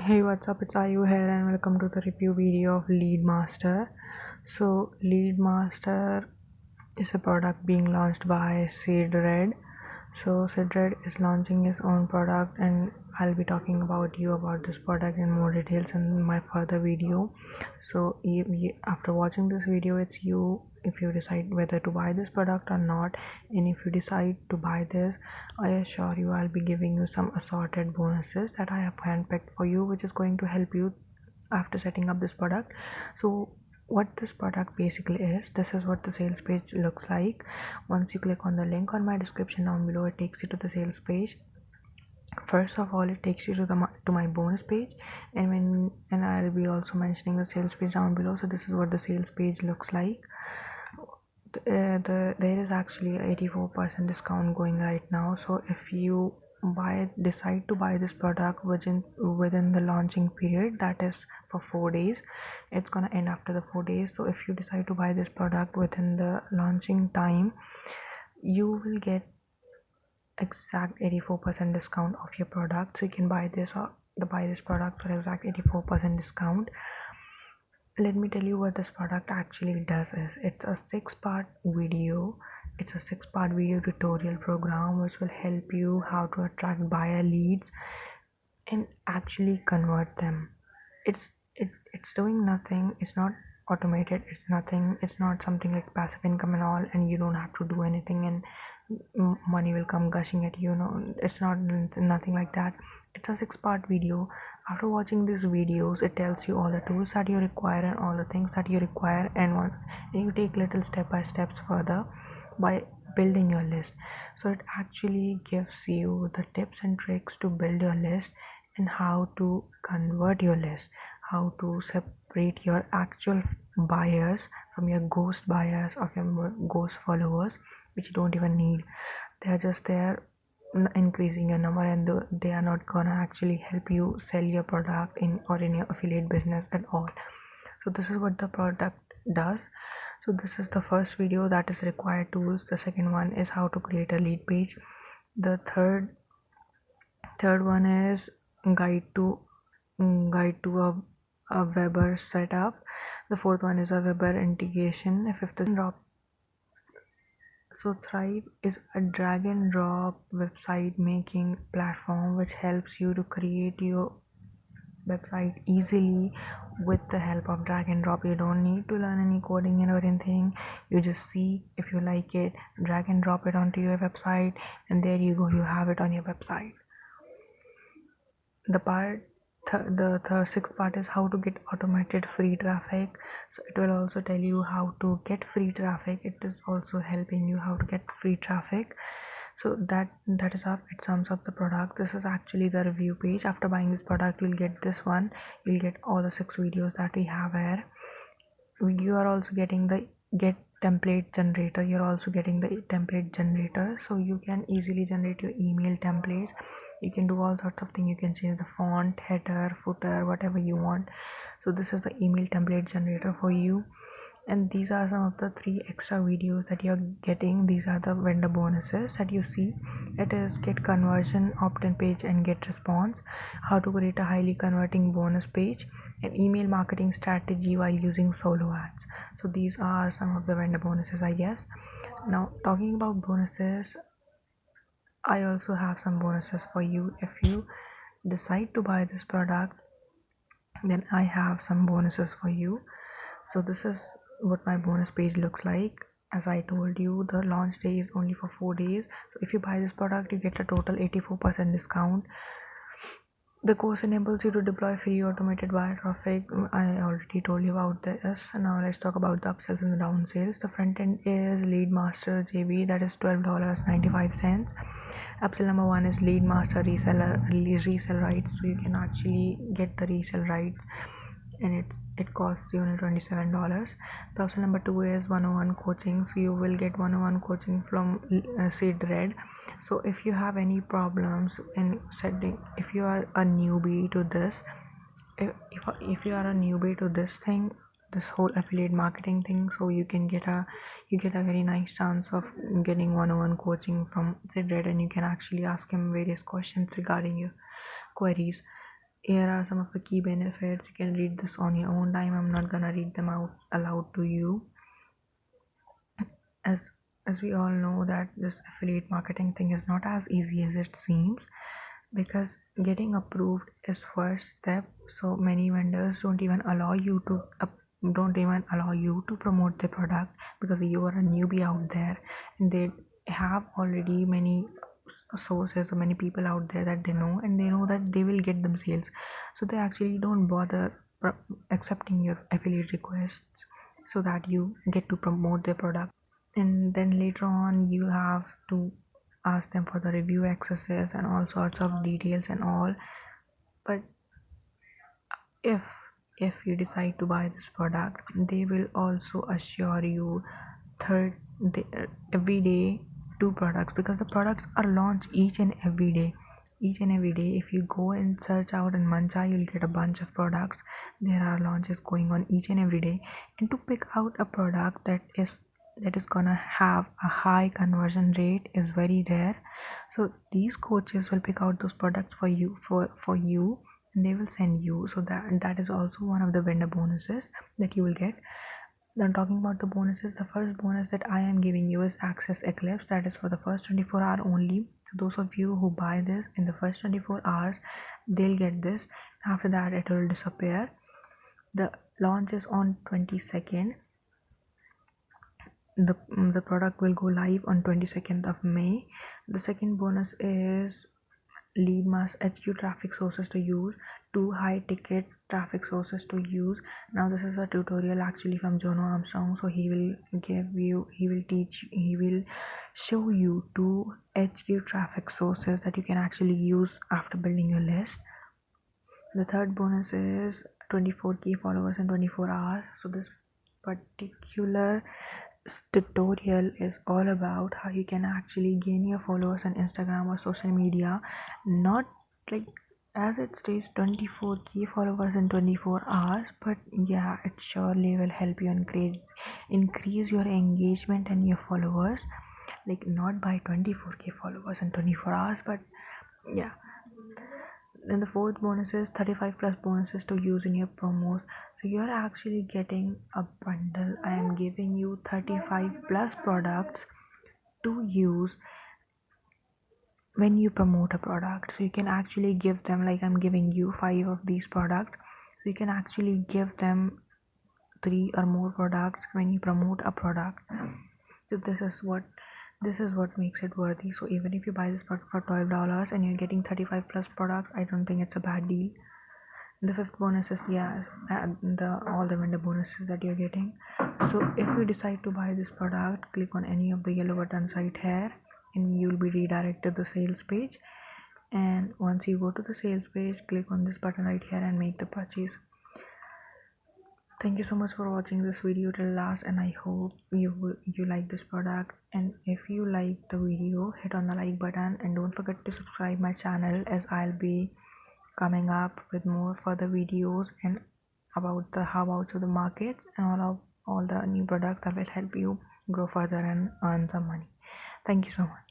Hey, what's up? It's Ayu here, and welcome to the review video of Leadmaster. So, Leadmaster is a product being launched by SeedRed. So, SeedRed is launching its own product, and I'll be talking about this product in more details in my further video. So, after watching this video, it's you if you decide whether to buy this product or not. And if you decide to buy this, I assure you I'll be giving you some assorted bonuses that I have handpicked for you, which is going to help you after setting up this product. So what this product basically is, this is what the sales page looks like. Once you click on the link on my description down below, it takes you to the sales page. First of all, it takes you to my bonus page, and I'll be also mentioning the sales page down below. So this is what the sales page looks like. There is actually a 84% discount going right now. So if you decide to buy this product within the launching period, that is for 4 days, it's gonna end after the 4 days. So if you decide to buy this product within the launching time, you will get exact 84% discount of your product. So you can buy this product for exact 84% discount. Let me tell you what this product actually does. It's a six-part video tutorial program which will help you how to attract buyer leads and actually convert them. It's doing nothing. It's not automated. It's not something like passive income and all, and you don't have to do anything and money will come gushing at you. No, it's not nothing like that. It's a six-part video. After watching these videos, it tells you all the tools that you require and all the things that you require, and you take little step by steps further by building your list. So it actually gives you the tips and tricks to build your list and how to convert your list, how to separate your actual buyers from your ghost buyers or your ghost followers, which you don't even need. They're just there increasing your number, and they are not gonna actually help you sell your product in your affiliate business at all. So this is what the product does. So this is the first video, that is required tools. The second one is how to create a lead page. The third one is guide to a Weber setup. The fourth one is a Weber integration. The fifth is drop. So Thrive is a drag and drop website making platform which helps you to create your website easily with the help of drag and drop. You don't need to learn any coding or anything. You just see if you like it, drag and drop it onto your website, and there you go, you have it on your website. The sixth part is how to get automated free traffic. So it will also tell you how to get free traffic. It is also helping you how to get free traffic. So that is up. It sums up the product. This is actually the review page. After buying this product, you'll get this one. You'll get all the 6 videos that we have here. You are also getting the get template generator. You're also getting the template generator, so you can easily generate your email templates. You can do all sorts of things. You can change the font, header, footer, whatever you want. So this is the email template generator for you, and these are some of the 3 extra videos that you're getting. These are the vendor bonuses that you see. It is get conversion, opt-in page, and get response, how to create a highly converting bonus page, and email marketing strategy while using solo ads. So these are some of the vendor bonuses, I guess. Now talking about bonuses, I also have some bonuses for you. If you decide to buy this product, then I have some bonuses for you. So this is what my bonus page looks like. As I told you, the launch day is only for 4 days. So if you buy this product, you get a total 84% discount. The course enables you to deploy free automated buyer traffic. I already told you about this. Now let's talk about the upsells and the downsales. The front end is Leadmaster JV, that is $12.95. Upsell number 1 is Leadmaster resell rights. So you can actually get the resell rights, and it costs you only $27. The option number 2 is 101 coaching. So you will get 101 coaching from SeedRed. So if you have any problems in setting, if you are a newbie to this, if you are a newbie to this thing, this whole affiliate marketing thing, so you get a very nice chance of getting 101 coaching from SeedRed, and you can actually ask him various questions regarding your queries. here are some of the key benefits. You can read this on your own time. I'm not gonna read them out aloud to you. As we all know that this affiliate marketing thing is not as easy as it seems, because getting approved is first step. So many vendors don't even allow you to promote the product because you are a newbie out there, and they have already many sources or many people out there that they know, and they know that they will get them sales, so they actually don't bother accepting your affiliate requests so that you get to promote their product. And then later on you have to ask them for the review accesses and all sorts of details and all. But if you decide to buy this product, they will also assure you third every day two products, because the products are launched each and every day. If you go and search out in Mancha, you'll get a bunch of products. There are launches going on each and every day, and to pick out a product that is gonna have a high conversion rate is very rare. So these coaches will pick out those products for you, and they will send you. So that is also one of the vendor bonuses that you will get. Then talking about the bonuses, the first bonus that I am giving you is Access Eclipse. That is for the first 24 hour only. So those of you who buy this in the first 24 hours, they'll get this. After that it will disappear. The launch is on 22nd. The product will go live on 22nd of May. The second bonus is lead mass HQ traffic sources to use, two high ticket traffic sources to use. Now this is a tutorial actually from Jono Armstrong, so he will show you two HQ traffic sources that you can actually use after building your list. The third bonus is 24K followers in 24 hours. So this particular tutorial is all about how you can actually gain your followers on Instagram or social media, not like as it states 24K followers in 24 hours, but yeah, it surely will help you increase your engagement and your followers, like not by 24K followers in 24 hours, but yeah. Then the fourth bonus is 35 plus bonuses to use in your promos. So you're actually getting a bundle. I am giving you 35 plus products to use when you promote a product. So you can actually give them, like I'm giving you 5 of these products, so you can actually give them 3 or more products when you promote a product. So this is what makes it worthy. So even if you buy this product for $12 and you're getting 35 plus products, I don't think it's a bad deal. The fifth bonus is, yeah, all the vendor bonuses that you're getting. So if you decide to buy this product, click on any of the yellow buttons right here and you'll be redirected to the sales page. And once you go to the sales page, click on this button right here and make the purchase. Thank you so much for watching this video till last, and I hope you like this product. And if you like the video, hit on the like button and don't forget to subscribe my channel, as I'll be coming up with more further videos and about the how about to the market and all the new products that will help you grow further and earn some money. Thank you so much.